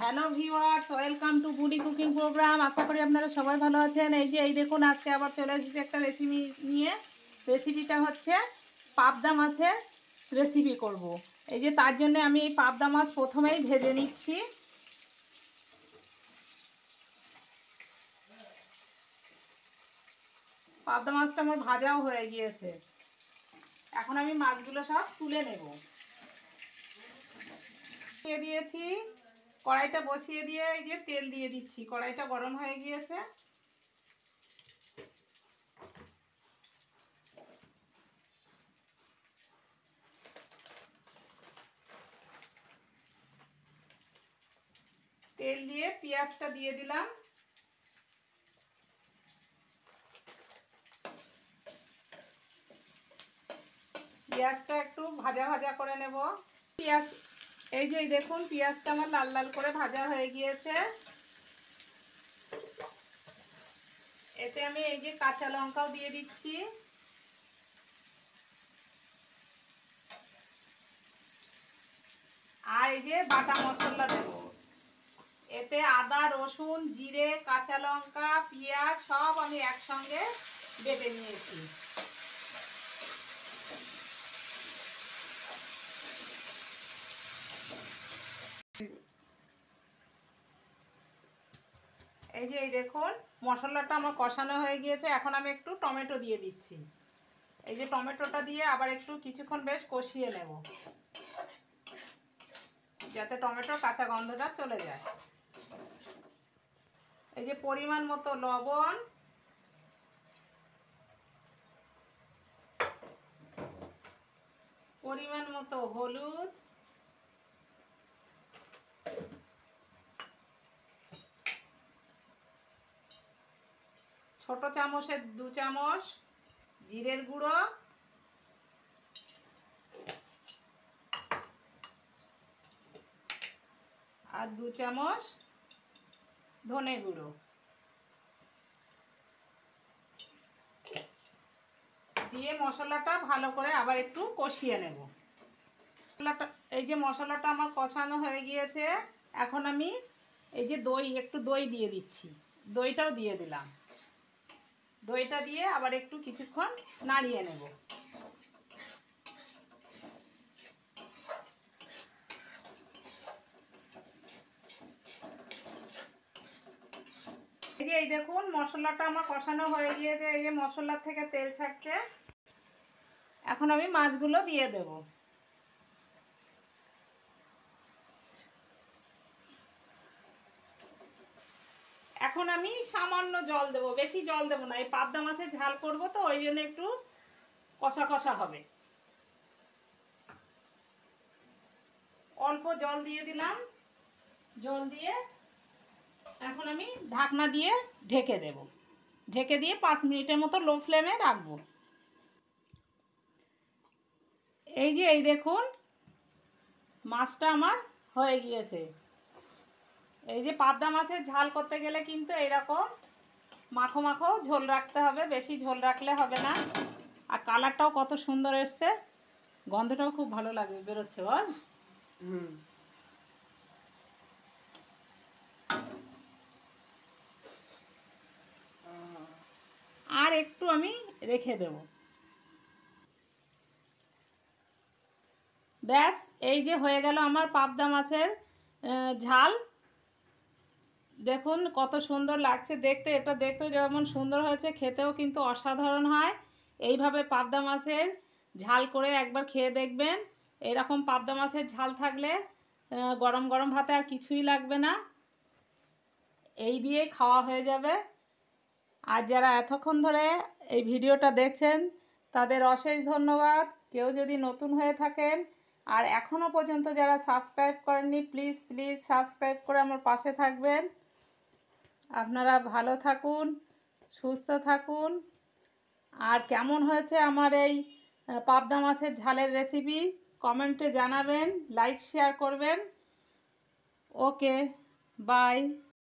Hello viewers, welcome to buddy cooking program. আশা করি আপনারা সবাই ভালো আছেন। এই দেখুন, আজকে আবার চলে এসেছি একটা রেসিপি নিয়ে। রেসিপিটা হচ্ছে পাবদা মাছের রেসিপি করব। তার জন্য আমি এই পাবদা মাছ প্রথমেই ভেজে নিচ্ছি। পাবদা মাছটা আমার ভাজাও হয়ে গিয়েছে। এখন আমি মাছগুলো সব তুলে নেব। দিয়ে দিয়েছি, কড়াইটা বসিয়ে দিয়ে তেল দিয়ে দিচ্ছি। কড়াইটা গরম হয়ে গিয়েছে। তেল দিয়ে পেঁয়াজটা দিয়ে দিলাম। পেঁয়াজটা একটু ভাজা ভাজা করে নেব। পেঁয়াজ এই দেখুন, পেঁয়াজটা আমার লাল লাল করে ভাজা হয়ে গিয়েছে। এতে আমি কাঁচা লঙ্কাও দিয়ে দিচ্ছি। আর বাটা মশলা দেব। এতে আদা, রসুন, জিরে, কাঁচা লঙ্কা, পেঁয়াজ সব আমি একসঙ্গে বেটে নিয়েছি। এই দেখুন, মশলাটা আমার কষানো হয়ে গিয়েছে। এখন আমি একটু টমেটো দিয়ে দিচ্ছি। টমেটোটা দিয়ে আবার একটু কিছুক্ষণ বেশ কষিয়ে নেব, যাতে টমেটোর কাঁচা গন্ধটা চলে যায়। পরিমাণ মতো লবণ, পরিমাণ মতো হলুদ, ছোট চামচের 2 চামচ জিরের গুঁড়ো, আর 2 চামচ ধনে গুঁড়ো দিয়ে মশলাটা ভালো করে আবার একটু কষিয়ে নেব। মশলাটা আমার কষানো হয়ে গিয়েছে। এখন আমি একটু দই দিয়ে দিচ্ছি। দইটাও দিয়ে দিলাম। দইটা দিয়ে আবার একটু কিছুক্ষণ নাড়িয়ে নেব। এই দেখুন, মশলাটা আমার কষানো হয়ে গিয়েছে। মশলার থেকে তেল ছাড়ছে। এখন আমি মাছগুলো দিয়ে দেব। এখন আমি সামান্য জল দেব, বেশি জল দেব না। এই পাবদা মাছের ঝাল করব তো, ওই জন্য একটু কষা কষা হবে। অল্প জল দিয়ে দিলাম। জল দিয়ে এখন আমি ঢাকনা দিয়ে ঢেকে দেব। ঢেকে দিয়ে 5 মিনিটের মতো লো ফ্লেমে রাখবো। এই দেখুন, মাছটা আমার হয়ে গিয়েছে। পাবদা মাছের ঝাল করতে গেলে কিন্তু এইরকম মাখো মাখো ঝোল রাখতে হবে, বেশি ঝোল রাখলে হবে না। আর কালারটাও কত সুন্দর এসছে, গন্ধটাও খুব ভালো লাগবে বেরোচ্ছে বল। আর একটু আমি রেখে দেব। ব্যাস, হয়ে গেল আমার পাবদা মাছের ঝাল। দেখুন কত সুন্দর লাগছে দেখতে। এটা দেখতেও যেমন সুন্দর হয়েছে, খেতেও কিন্তু অসাধারণ হয়। এইভাবে পাবদা মাছের ঝাল করে একবার খেয়ে দেখবেন। এরকম পাবদা মাছের ঝাল থাকলে গরম গরম ভাতে আর কিছুই লাগবে না, এই দিয়েই খাওয়া হয়ে যাবে। আর যারা এতক্ষণ ধরে এই ভিডিওটা দেখছেন, তাদের অশেষ ধন্যবাদ। কেউ যদি নতুন হয়ে থাকেন আর এখনও পর্যন্ত যারা সাবস্ক্রাইব করেননি, প্লিজ প্লিজ সাবস্ক্রাইব করে আমার পাশে থাকবেন। আপনারা ভালো থাকুন, সুস্থ থাকুন। আর কেমন হয়েছে আমার এই পাবদা মাছের ঝালের রেসিপি কমেন্টে জানাবেন, লাইক শেয়ার করবেন। ওকে, বাই।